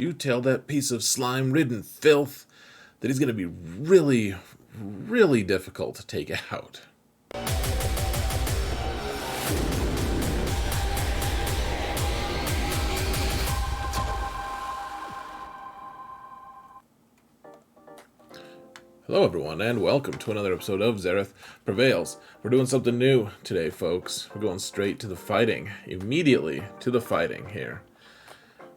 You tell that piece of slime-ridden filth that he's going to be really, really difficult to take out. Hello everyone, and welcome to another episode of Xaereth Prevails. We're doing something new today, folks. We're going straight to the fighting. Immediately to the fighting here.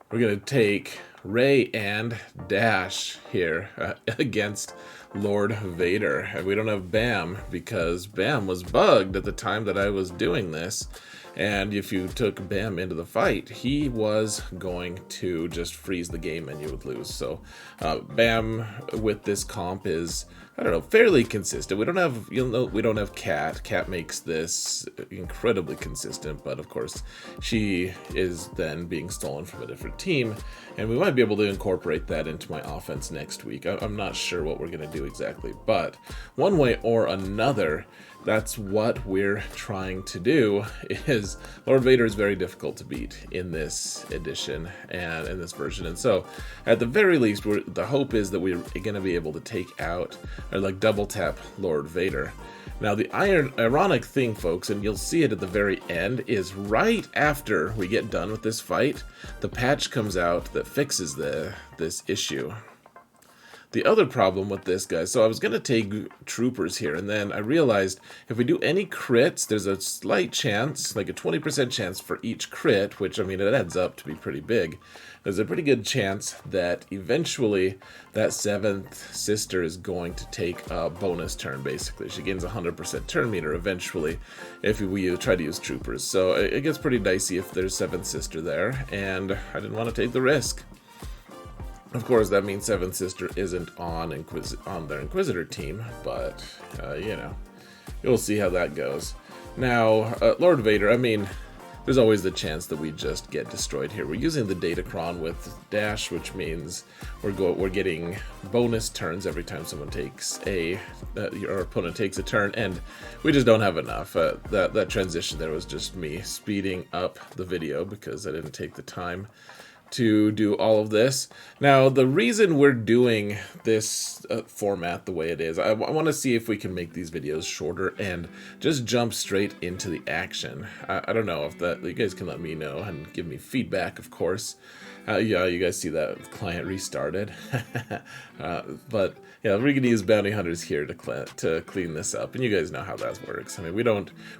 We're going to take Rey and Dash here against Lord Vader. And we don't have Bam because Bam was bugged at the time that I was doing this. And if you took Bam into the fight, he was going to just freeze the game and you would lose. So Bam with this comp is, I don't know, fairly consistent. We don't have, we don't have Cat. Cat makes this incredibly consistent, but of course she is then being stolen from a different team, and we might be able to incorporate that into my offense next week. I'm not sure what we're going to do exactly, but one way or another, that's what we're trying to do. Is Lord Vader is very difficult to beat in this edition and in this version, and so at the very least, the hope is that we're going to be able to take out or like double tap Lord Vader. Now the ironic thing, folks, and you'll see it at the very end, is right after we get done with this fight, the patch comes out that fixes this issue. The other problem with this, guys, so I was going to take troopers here, and then I realized if we do any crits, there's a slight chance, like a 20% chance for each crit, which, I mean, it adds up to be pretty big. There's a pretty good chance that eventually that 7th sister is going to take a bonus turn, basically. She gains 100% turn meter eventually if we try to use troopers. So it gets pretty dicey if there's 7th sister there, and I didn't want to take the risk. Of course, that means 7th Sister isn't on their Inquisitor team, but, you know, you'll see how that goes. Now, Lord Vader, I mean, there's always the chance that we just get destroyed here. We're using the Datacron with Dash, which means we're getting bonus turns every time someone takes our opponent takes a turn, and we just don't have enough. That transition there was just me speeding up the video because I didn't take the time to do all of this. Now, the reason we're doing this format the way it is, I want to see if we can make these videos shorter and just jump straight into the action. I don't know if you guys can let me know and give me feedback, of course. Yeah, you guys see that client restarted. But yeah, we're gonna use bounty hunters here to clean this up, and you guys know how that works. I mean,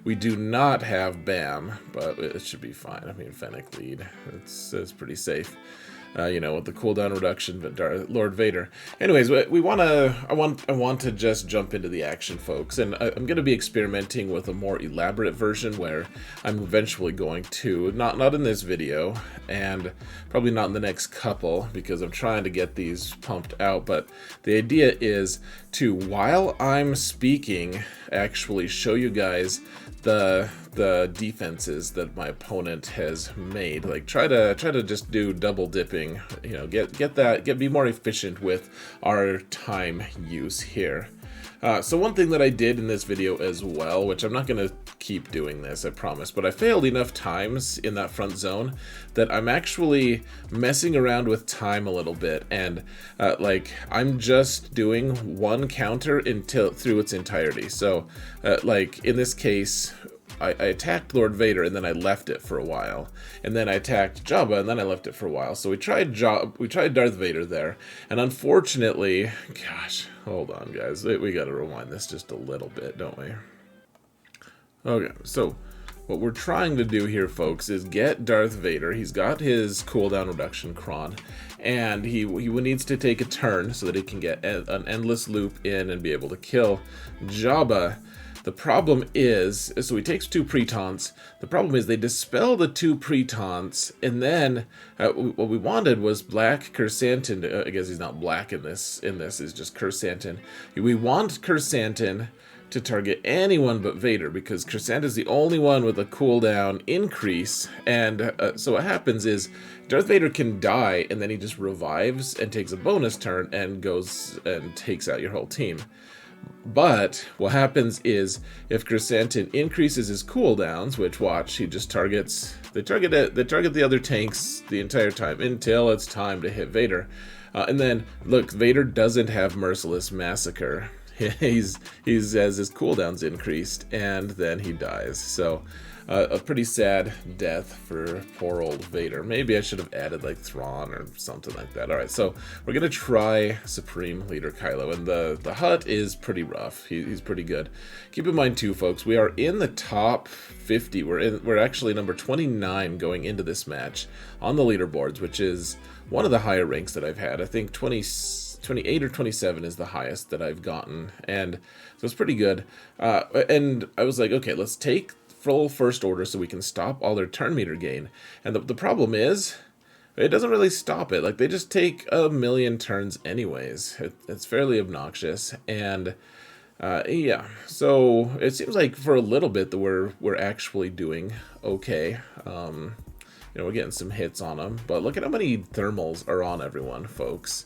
we do not have Bam, but it should be fine. I mean, Fennec lead, it's pretty safe. You know, with the cooldown reduction, but Lord Vader. Anyways, I want to just jump into the action, folks, and I'm going to be experimenting with a more elaborate version where I'm eventually going to, not in this video, and probably not in the next couple, because I'm trying to get these pumped out, but the idea is to, while I'm speaking, actually show you guys the defenses that my opponent has made. Like try to just do double dipping, you know, be more efficient with our time use here. So one thing that I did in this video as well, which I'm not going to keep doing this, I promise, but I failed enough times in that front zone that I'm actually messing around with time a little bit, and like I'm just doing one counter through its entirety. So like in this case, I attacked Lord Vader and then I left it for a while, and then I attacked Jabba and then I left it for a while. So we tried Darth Vader there, and unfortunately, gosh, hold on guys, we gotta rewind this just a little bit, don't we? Okay, so what we're trying to do here, folks, is get Darth Vader. He's got his cooldown reduction cron, and he needs to take a turn so that he can get an endless loop in and be able to kill Jabba. The problem is, so he takes 2 Pretons. The problem is they dispel the 2 Pretons, and then what we wanted was Black Kersantin. I guess he's not black in this. Is just Kersantin. We want Kersantin to target anyone but Vader, because Kersantin is the only one with a cooldown increase, and so what happens is Darth Vader can die, and then he just revives and takes a bonus turn and goes and takes out your whole team. But what happens is if Chrysanthemum increases his cooldowns, which watch, he just targets they target the other tanks the entire time until it's time to hit Vader. And then look, Vader doesn't have Merciless Massacre. He's has his cooldowns increased, and then he dies. So a pretty sad death for poor old Vader. Maybe I should have added like Thrawn or something like that. Alright, so we're gonna try Supreme Leader Kylo, and the Hutt is pretty rough. He's pretty good. Keep in mind too, folks, we are in the top 50. We're actually number 29 going into this match on the leaderboards, which is one of the higher ranks that I've had. I think 28 or 27 is the highest that I've gotten, and so it's pretty good. And I was like, okay, let's take full first order so we can stop all their turn meter gain. And the problem is, it doesn't really stop it. Like, they just take a million turns anyways. It's fairly obnoxious, and yeah. So it seems like for a little bit that we're actually doing okay. You know, we're getting some hits on them, but look at how many thermals are on everyone, folks.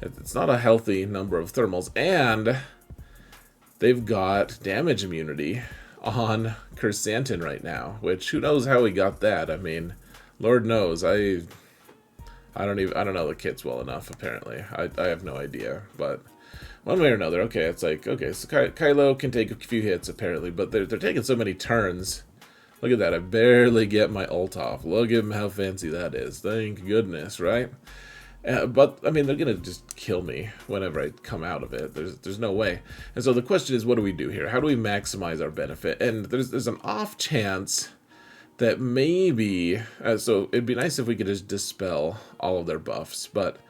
It's not a healthy number of thermals, and they've got damage immunity on Chrysanthemum right now, which who knows how he got that. I mean, Lord knows. I don't know the kits well enough, apparently. I have no idea, but one way or another, okay, it's like, okay, so Kylo can take a few hits apparently, but they're taking so many turns. Look at that, I barely get my ult off. Look at how fancy that is. Thank goodness, right? But, I mean, they're going to just kill me whenever I come out of it. There's no way. And so the question is, what do we do here? How do we maximize our benefit? And there's an off chance that maybe... so it'd be nice if we could just dispel all of their buffs, but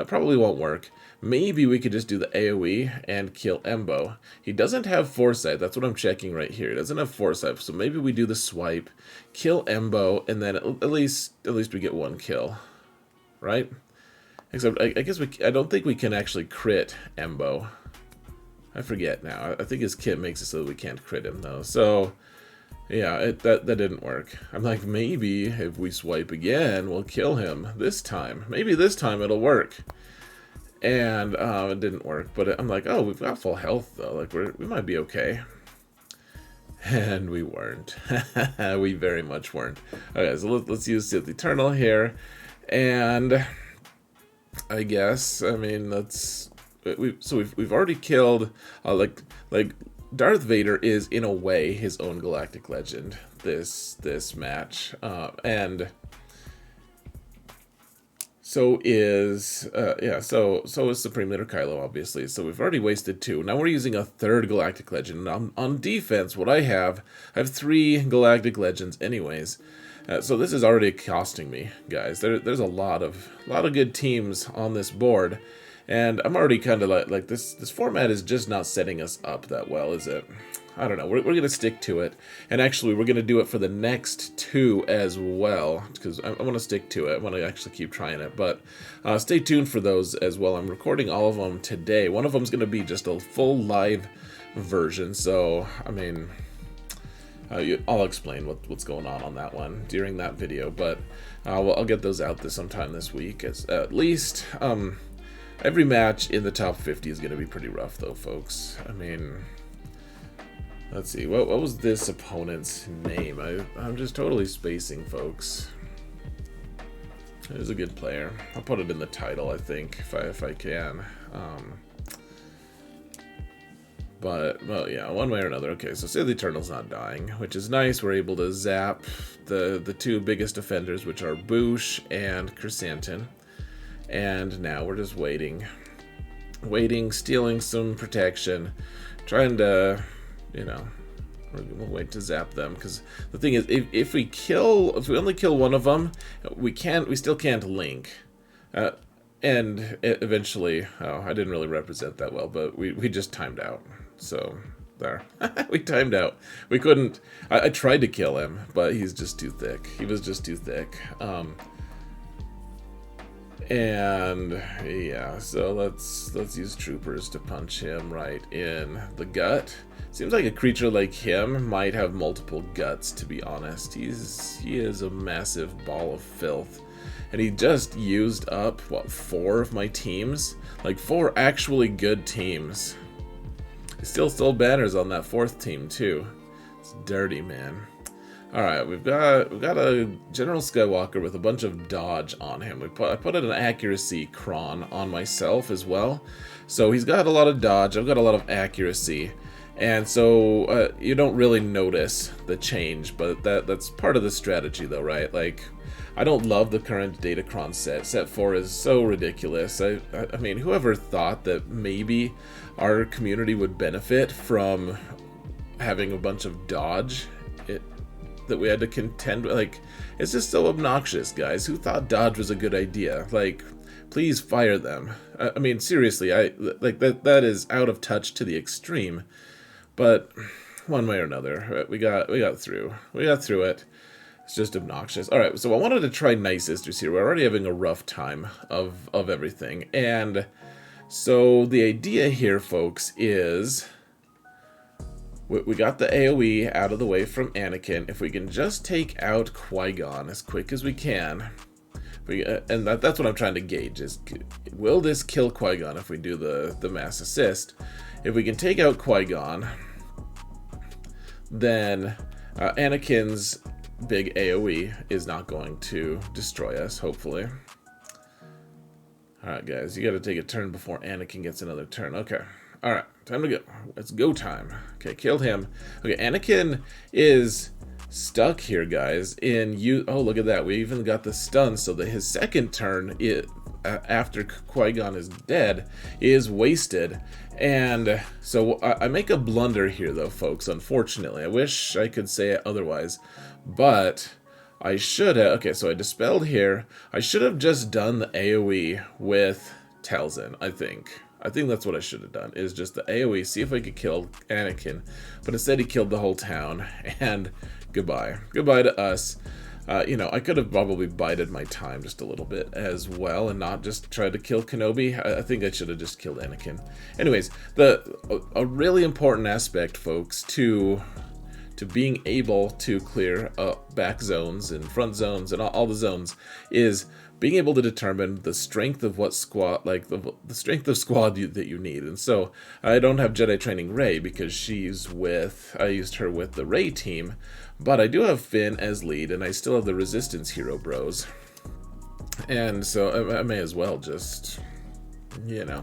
probably won't work. Maybe we could just do the AoE and kill Embo. He doesn't have Foresight. That's what I'm checking right here. He doesn't have Foresight, so maybe we do the swipe, kill Embo, and then at least we get one kill, right? Except, I guess I don't think we can actually crit Embo. I forget now. I think his kit makes it so that we can't crit him, though. So, yeah, that didn't work. I'm like, maybe if we swipe again, we'll kill him this time. Maybe this time it'll work. And it didn't work. But I'm like, oh, we've got full health, though. Like, we might be okay. And we weren't. We very much weren't. Okay, so let's use the Eternal here. And... I guess, I mean, we've already killed, like Darth Vader is in a way his own galactic legend this match, and so is so is Supreme Leader Kylo, obviously. So we've already wasted 2. Now we're using a 3rd galactic legend. On defense, what I have 3 galactic legends anyways. So this is already costing me, guys. There's a lot of good teams on this board, and I'm already kind of like this format is just not setting us up that well, is it? I don't know. We're gonna stick to it, and actually we're gonna do it for the next 2 as well, because I want to stick to it. I want to actually keep trying it, but stay tuned for those as well. I'm recording all of them today. One of them is gonna be just a full live version, so I mean. I'll explain what's going on that one during that video, but I'll get those out sometime this week. At least every match in the top 50 is going to be pretty rough, though, folks. I mean, let's see, what was this opponent's name? I'm just totally spacing, folks. He's a good player. I'll put it in the title, I think, if I can. But, well, yeah, one way or another. Okay, so say the Eternal's not dying, which is nice. We're able to zap the 2 biggest offenders, which are Boosh and Chrysanthemum. And now we're just waiting, stealing some protection, trying to, you know, we'll wait to zap them. Because the thing is, if we only kill one of them, we still can't link. And eventually, oh, I didn't really represent that well, but we just timed out. So, there. We timed out. We couldn't... I tried to kill him, but he's just too thick. He was just too thick. And, yeah, so let's use troopers to punch him right in the gut. Seems like a creature like him might have multiple guts, to be honest. He is a massive ball of filth. And he just used up, what, 4 of my teams? Like, 4 actually good teams. He still stole banners on that 4th team too. It's dirty, man. Alright, we've got a General Skywalker with a bunch of dodge on him. I put an accuracy cron on myself as well. So he's got a lot of dodge, I've got a lot of accuracy. And so you don't really notice the change, but that's part of the strategy though, right? Like, I don't love the current Datacron set. Set 4 is so ridiculous. I mean, whoever thought that maybe our community would benefit from having a bunch of dodge that we had to contend with? Like, it's just so obnoxious, guys. Who thought dodge was a good idea? Like, please fire them. I mean, seriously, like that is out of touch to the extreme. But one way or another, we got through. We got through it. It's just obnoxious. All right, so I wanted to try Night Sisters here. We're already having a rough time of everything, and so the idea here, folks, is we got the AoE out of the way from Anakin. If we can just take out Qui-Gon as quick as we can, and that's what I'm trying to gauge, is will this kill Qui-Gon if we do the mass assist? If we can take out Qui-Gon, then Anakin's big AoE is not going to destroy us, hopefully. Alright, guys, you gotta take a turn before Anakin gets another turn. Okay. Alright, time to go. It's go time. Okay, killed him. Okay, Anakin is stuck here, guys. Oh, look at that. We even got the stun, so that his second turn, after Qui-Gon is dead, is wasted. And so I make a blunder here, though, folks, unfortunately. I wish I could say it otherwise. But I should have... Okay, so I dispelled here. I should have just done the AoE with Talzin, I think. I think that's what I should have done, is just the AoE, see if I could kill Anakin. But instead he killed the whole town, and goodbye. Goodbye to us. You know, I could have probably bided my time just a little bit as well, and not just tried to kill Kenobi. I think I should have just killed Anakin. Anyways, a really important aspect, folks, to being able to clear back zones and front zones and all the zones is being able to determine the strength of what squad, like the strength of squad that you need. And so I don't have Jedi Training Rey because I used her with the Rey team, but I do have Finn as lead, and I still have the Resistance hero bros. And so I may as well just, you know,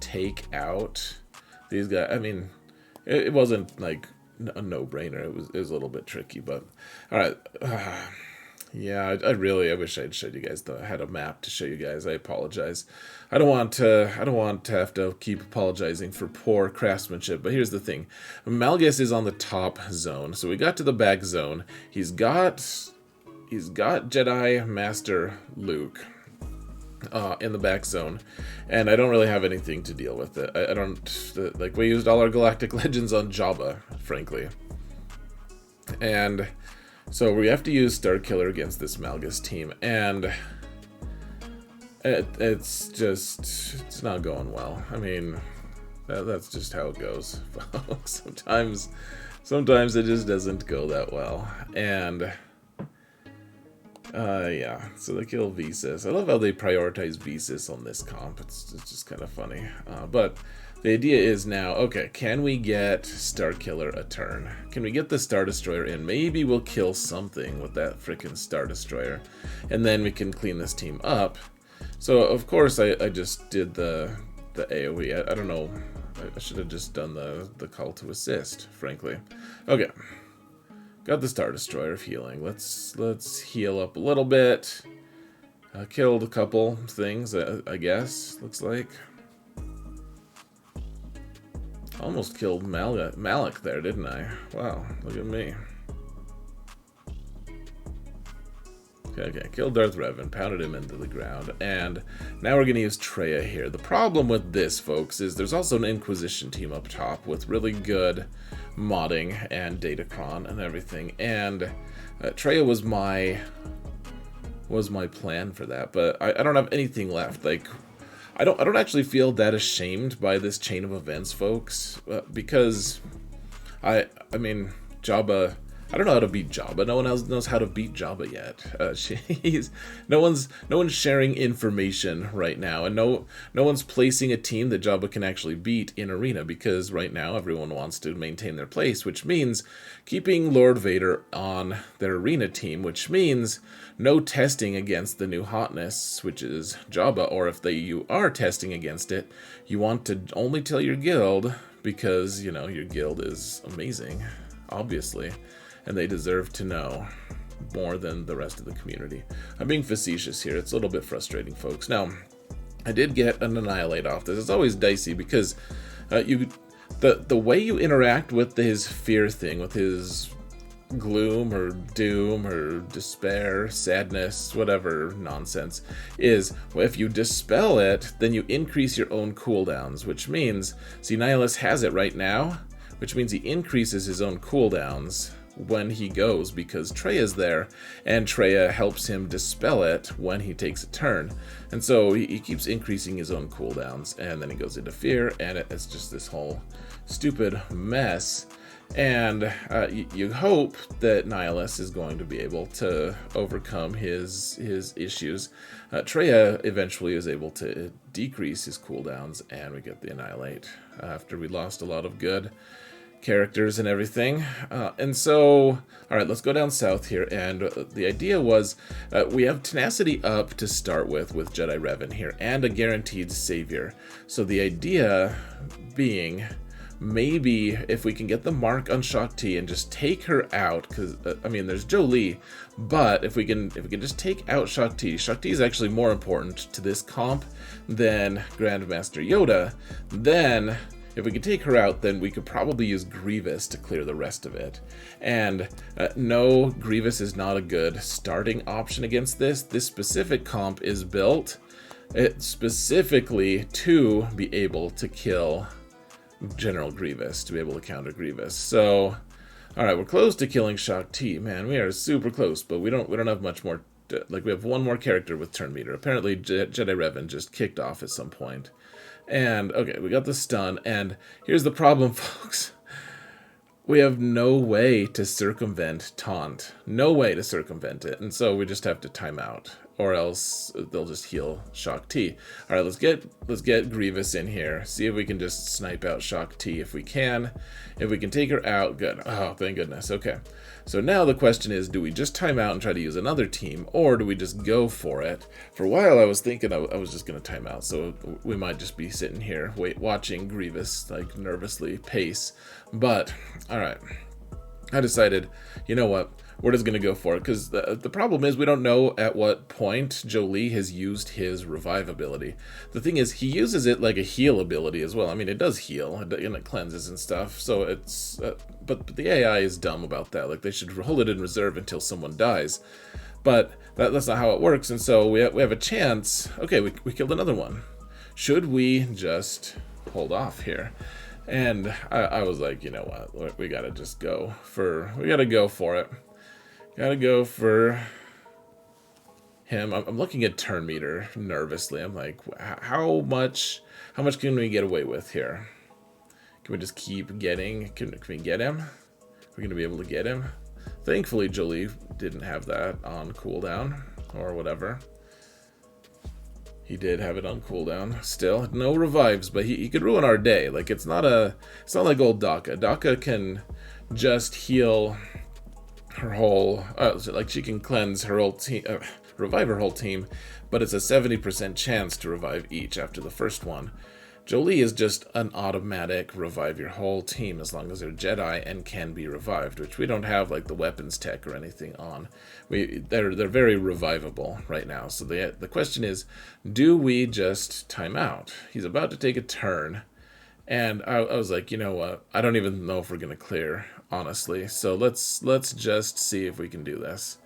take out these guys. I mean, it wasn't like a no-brainer. It was a little bit tricky, but all right. Yeah, I wish I'd showed you guys. I had a map to show you guys. I apologize. I don't want to have to keep apologizing for poor craftsmanship. But here's the thing: Malgus is on the top zone, so we got to the back zone. He's got Jedi Master Luke in the back zone, and I don't really have anything to deal with it. I don't like. We used all our Galactic Legends on Jabba, frankly, and so we have to use Starkiller against this Malgus team, and it's not going well. I mean, that's just how it goes. Sometimes it just doesn't go that well, and yeah, so they kill Visas. I love how they prioritize Visas on this comp. It's just kind of funny. But the idea is now, okay, can we get Starkiller a turn? Can we get the Star Destroyer in? Maybe we'll kill something with that frickin' Star Destroyer, and then we can clean this team up. So, of course, I just did the AoE. I don't know. I should have just done the call to assist, frankly. Okay. Got the Star Destroyer of healing. Let's heal up a little bit. Killed a couple things, I guess. Looks like. Almost killed Malik there, didn't I? Wow, look at me. Okay, killed Darth Revan, pounded him into the ground, and now we're going to use Traya here. The problem with this, folks, is there's also an Inquisition team up top with really good modding and Datacron and everything, and Traya was my plan for that, but I don't have anything left. Like, I don't actually feel that ashamed by this chain of events, folks, because I mean, Jabba, I don't know how to beat Jabba. No one else knows how to beat Jabba yet. No one's sharing information right now, and no one's placing a team that Jabba can actually beat in Arena, because right now everyone wants to maintain their place, which means keeping Lord Vader on their Arena team, which means no testing against the new hotness, which is Jabba, or if you are testing against it, you want to only tell your guild, because, you know, your guild is amazing, obviously, and they deserve to know more than the rest of the community. I'm being facetious here. It's a little bit frustrating, folks. Now, I did get an Annihilate off this. It's always dicey, because the way you interact with his fear thing, with his gloom or doom or despair, sadness, whatever nonsense, is if you dispel it, then you increase your own cooldowns, which means, see, Nihilus has it right now, which means he increases his own cooldowns when he goes, because Treya's there, and Treya helps him dispel it when he takes a turn. And so he keeps increasing his own cooldowns, and then he goes into fear, and it's just this whole stupid mess. And you hope that Nihilus is going to be able to overcome his issues. Treya eventually is able to decrease his cooldowns, and we get the Annihilate after we lost a lot of good characters and everything. And so, alright, let's go down south here. And the idea was we have Tenacity up to start with Jedi Revan here, and a guaranteed savior. So the idea being, maybe if we can get the mark on Shaak Ti and just take her out, because I mean, there's Jolee, but if we can just take out Shaak Ti is actually more important to this comp than Grandmaster Yoda. Then if we could take her out, then we could probably use Grievous to clear the rest of it. And no, Grievous is not a good starting option against this. This specific comp is built specifically to be able to kill General Grievous, to be able to counter Grievous. So, alright, we're close to killing Shaak Ti. Man, we are super close, but we don't have much more. Like, we have one more character with turn meter. Apparently, Jedi Revan just kicked off at some point. And, okay, we got the stun, and here's the problem, folks. We have no way to circumvent Taunt. No way to circumvent it, and so we just have to time out, or else they'll just heal Shaak Ti. Alright, let's get Grievous in here, see if we can just snipe out Shaak Ti if we can. If we can take her out, good. Oh, thank goodness, okay. So now the question is, do we just time out and try to use another team, or do we just go for it? For a while I was thinking I was just going to time out, so we might just be sitting here watching Grievous like nervously pace. But, alright, I decided, you know what, we're just going to go for it, because the problem is we don't know at what point Jolee has used his revive ability. The thing is, he uses it like a heal ability as well. I mean, it does heal, and it cleanses and stuff, so it's... but the AI is dumb about that. Like, they should hold it in reserve until someone dies. But that's not how it works, and so we have a chance. Okay, we killed another one. Should we just hold off here? And I was like, you know what, we gotta just go for... we gotta go for it. Gotta go for him. I'm looking at turn meter nervously. I'm like, how much can we get away with here? Can we just keep getting... Can we get him? We're gonna be able to get him. Thankfully, Jolee didn't have that on cooldown or whatever. He did have it on cooldown. Still, no revives, but he could ruin our day. Like, it's not like old Daka. Daka can just heal her whole, like, she can cleanse her whole team, revive her whole team, but it's a 70% chance to revive each after the first one. Jolee is just an automatic revive your whole team as long as they're Jedi and can be revived, which we don't have like the weapons tech or anything on. They're very revivable right now. So the question is, do we just time out? He's about to take a turn, and I was like, you know what? I don't even know if we're gonna clear, honestly. So let's just see if we can do this.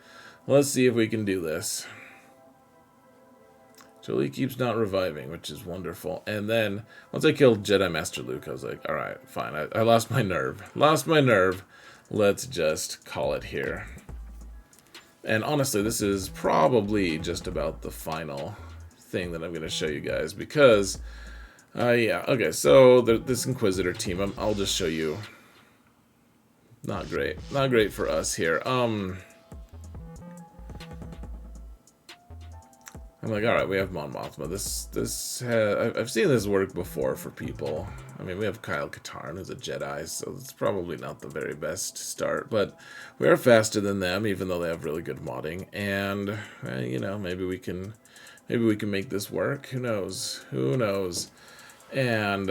Let's see if we can do this. Jolee keeps not reviving, which is wonderful. And then, once I killed Jedi Master Luke, I was like, alright, fine. I lost my nerve. Lost my nerve. Let's just call it here. And honestly, this is probably just about the final thing that I'm going to show you guys. Because, yeah, okay, so this Inquisitor team, I'll just show you Not great. Not great for us here. I'm like, all right, we have Mon Mothma. I've seen this work before for people. I mean, we have Kyle Katarn, who's a Jedi, so it's probably not the very best start, but we are faster than them, even though they have really good modding. And you know, maybe we can make this work. Who knows? Who knows? And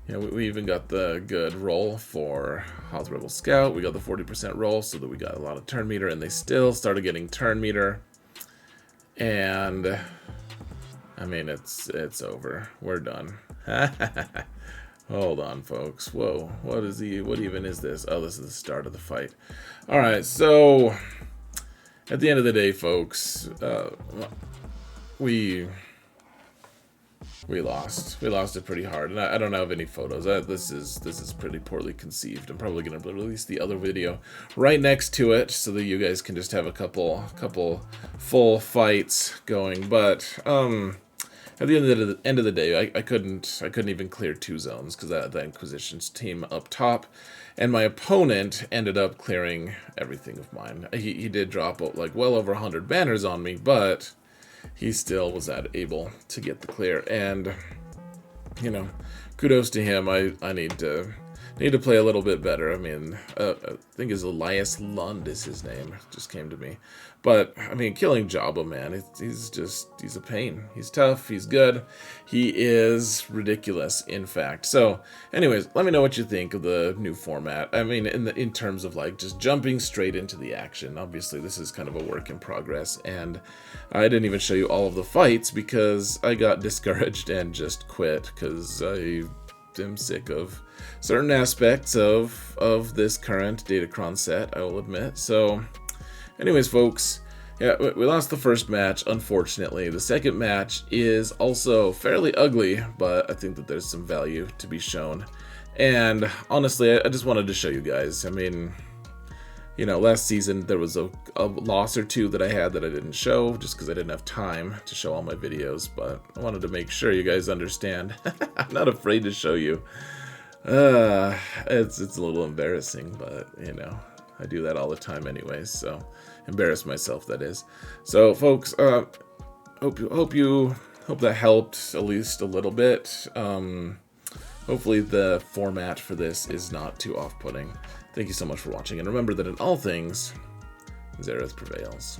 you know, we even got the good roll for Hoth Rebel Scout. We got the 40% roll, so that we got a lot of turn meter, and they still started getting turn meter. And I mean, it's over. We're done. Hold on, folks. Whoa, what even is this? Oh, this is the start of the fight. All right, so at the end of the day, folks, we lost. We lost it pretty hard, and I don't have any photos. This is pretty poorly conceived. I'm probably gonna release the other video right next to it so that you guys can just have a couple full fights going. But at the end of the day, I couldn't even clear 2 zones because the Inquisition's team up top, and my opponent ended up clearing everything of mine. He did drop like well over 100 banners on me, but he still was able to get the clear. And you know, kudos to him. I need to play a little bit better. I mean, I think it's Elias Lund is his name. It just came to me. But I mean, killing Jabba, man, he's a pain. He's tough. He's good. He is ridiculous, in fact. So, anyways, let me know what you think of the new format. I mean, in terms of like just jumping straight into the action. Obviously, this is kind of a work in progress, and I didn't even show you all of the fights because I got discouraged and just quit because I am sick of certain aspects of this current Datacron set, I will admit. So anyways, folks, yeah, we lost the first match, unfortunately. The second match is also fairly ugly, but I think that there's some value to be shown. And honestly, I just wanted to show you guys. I mean, you know, last season there was a loss or two that I had that I didn't show just because I didn't have time to show all my videos, but I wanted to make sure you guys understand. I'm not afraid to show you. It's a little embarrassing, but you know, I do that all the time anyways, so embarrass myself, that is. So folks, hope that helped at least a little bit. Hopefully the format for this is not too off-putting. Thank you so much for watching, and remember that in all things, Xaereth prevails.